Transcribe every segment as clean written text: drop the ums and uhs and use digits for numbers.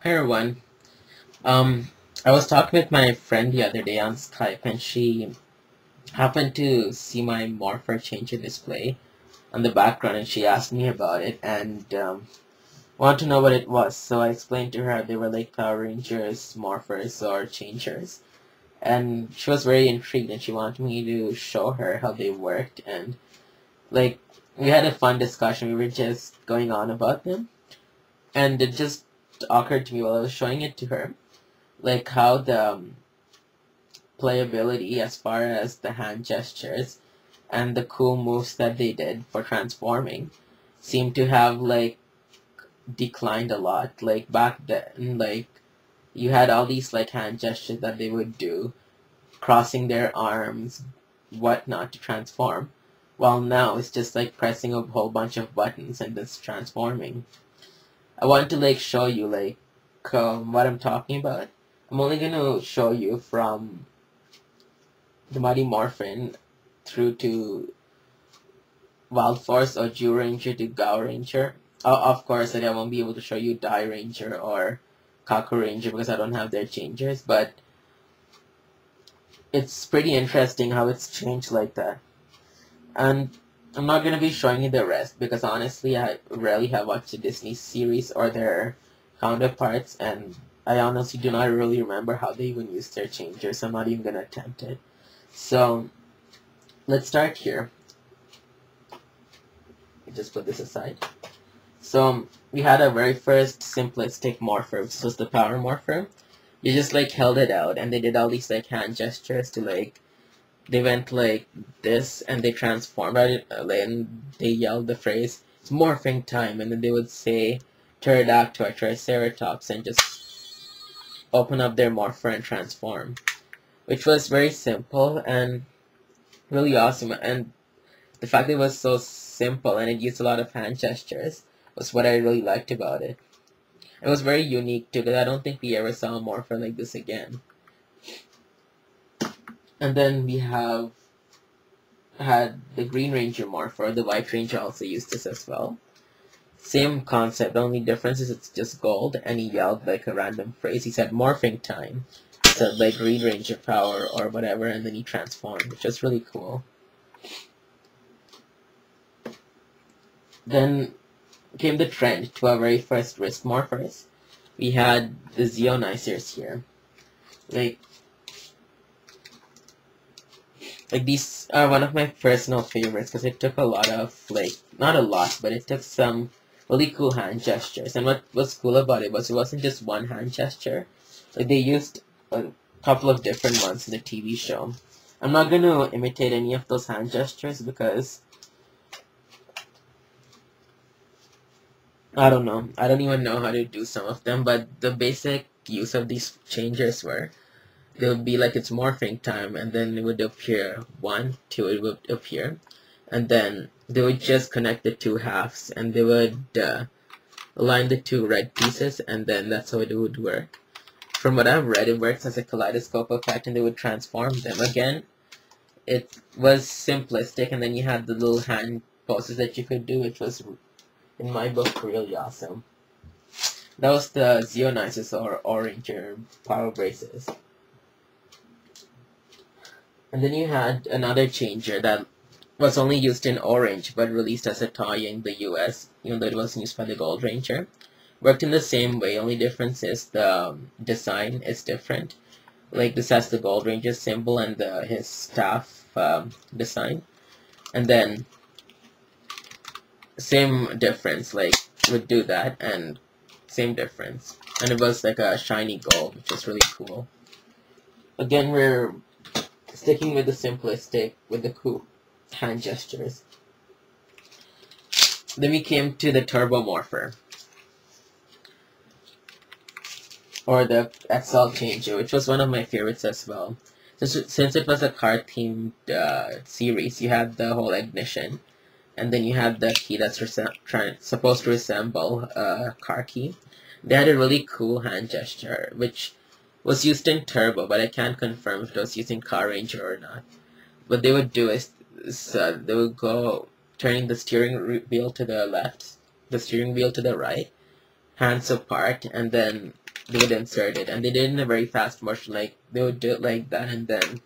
Hi everyone. I was talking with my friend the other day on Skype, and she happened to see my Morpher change in display on the background, and she asked me about it and wanted to know what it was. So I explained to her they were like Power Rangers, Morphers, or Changers, and she was very intrigued, and she wanted me to show her how they worked, and like we had a fun discussion. We were just going on about them, and it just occurred to me while I was showing it to her like how the playability as far as the hand gestures and the cool moves that they did for transforming seem to have like declined a lot. Like back then, like you had all these like hand gestures that they would do, crossing their arms, whatnot to transform. While now it's just like pressing a whole bunch of buttons and it's transforming. I want to like show you like what I'm talking about. I'm only gonna show you from the Mighty Morphin through to Wild Force or Jew Ranger to Gao Ranger. Of course, like, I won't be able to show you Die Ranger or Kaku Ranger because I don't have their changers, but it's pretty interesting how it's changed like that. And I'm not going to be showing you the rest because honestly, I rarely have watched the Disney series or their counterparts, and I honestly do not really remember how they even use their changers, so I'm not even going to attempt it. So, let's start here. Just put this aside. So we had our very first simplistic morpher, which was the power morpher. You just like held it out, and they did all these like hand gestures to like they went like this, and they transformed it, and they yelled the phrase "It's morphing time," and then they would say pterodactyl or triceratops, and just open up their morpher and transform, which was very simple and really awesome. And the fact that it was so simple and it used a lot of hand gestures was what I really liked about it. It was very unique too, because I don't think we ever saw a morpher like this again. And then we have had the Green Ranger morpher. The White Ranger also used this as well. Same concept, the only difference is it's just gold, and he yelled like a random phrase. He said morphing time. So like Green Ranger power or whatever, and then he transformed, which was really cool. Then came the trend to our very first wrist morphers. We had the Zeonicers here. Like these are one of my personal favorites because it took a lot of like not a lot, but it took some really cool hand gestures. And what was cool about it was it wasn't just one hand gesture. Like they used a couple of different ones in the TV show. I'm not gonna imitate any of those hand gestures because I don't know. I don't even know how to do some of them, but the basic use of these changers were they would be like it's morphing time, and then it would appear 1, 2, it would appear, and then they would just connect the two halves, and they would align the two red pieces, and then that's how it would work. From what I've read, it works as a kaleidoscope effect, and they would transform them again. It was simplistic, and then you had the little hand poses that you could do, which was, in my book, really awesome. That was the Zeonices or Oranger power braces. And then you had another changer that was only used in orange but released as a toy in the US, even though it wasn't used by the Gold Ranger. Worked in the same way, only difference is the design is different. Like this has the Gold Ranger symbol and his staff design. And then same difference, like would do that and same difference. And it was like a shiny gold, which is really cool. Again, we're sticking with the simplistic, with the cool hand gestures. Then we came to the Turbo Morpher, or the XL Changer, which was one of my favorites as well. Since it was a car-themed series, you had the whole ignition, and then you had the key that's supposed to resemble a car key. They had a really cool hand gesture, which was used in Turbo, but I can't confirm if it was used in Car Ranger or not. What they would do is they would go turning the steering wheel to the left, the steering wheel to the right, hands apart, and then they would insert it, and they did it in a very fast motion. Like they would do it like that, and then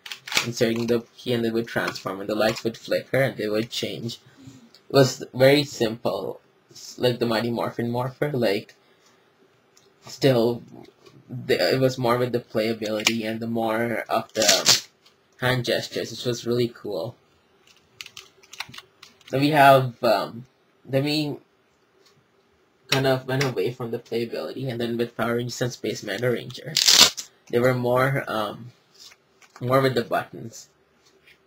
inserting the key, and they would transform, and the lights would flicker, and they would change. It was very simple, like the Mighty Morphin Morpher. Like still, it was more with the playability and the more of the hand gestures, which was really cool. Then we have then we kind of went away from the playability, and then with Power Rangers and Space Mega Ranger, they were more with the buttons,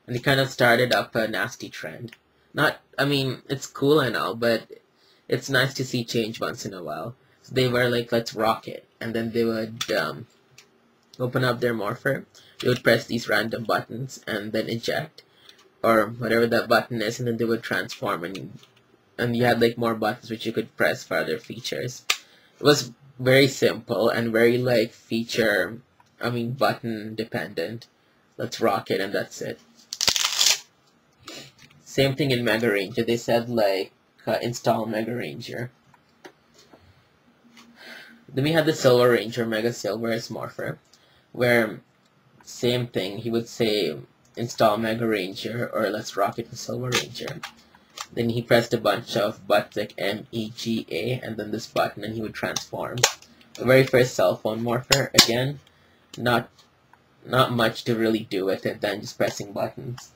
and they kind of started up a nasty trend. I mean, it's cool and all, but it's nice to see change once in a while. So they were like, let's rock it, and then they would open up their morpher. They would press these random buttons and then eject, or whatever that button is, and then they would transform, and you had like more buttons which you could press for other features. It was very simple and very like button dependent. Let's rock it, and that's it. Same thing in Mega Ranger. They said like install Mega Ranger. Then we had the Silver Ranger, Mega Silver as Morpher, where same thing. He would say install Mega Ranger or let's rock it with Silver Ranger. Then he pressed a bunch of buttons like MEGA and then this button, and he would transform. The very first cell phone Morpher, again, not much to really do with it than just pressing buttons.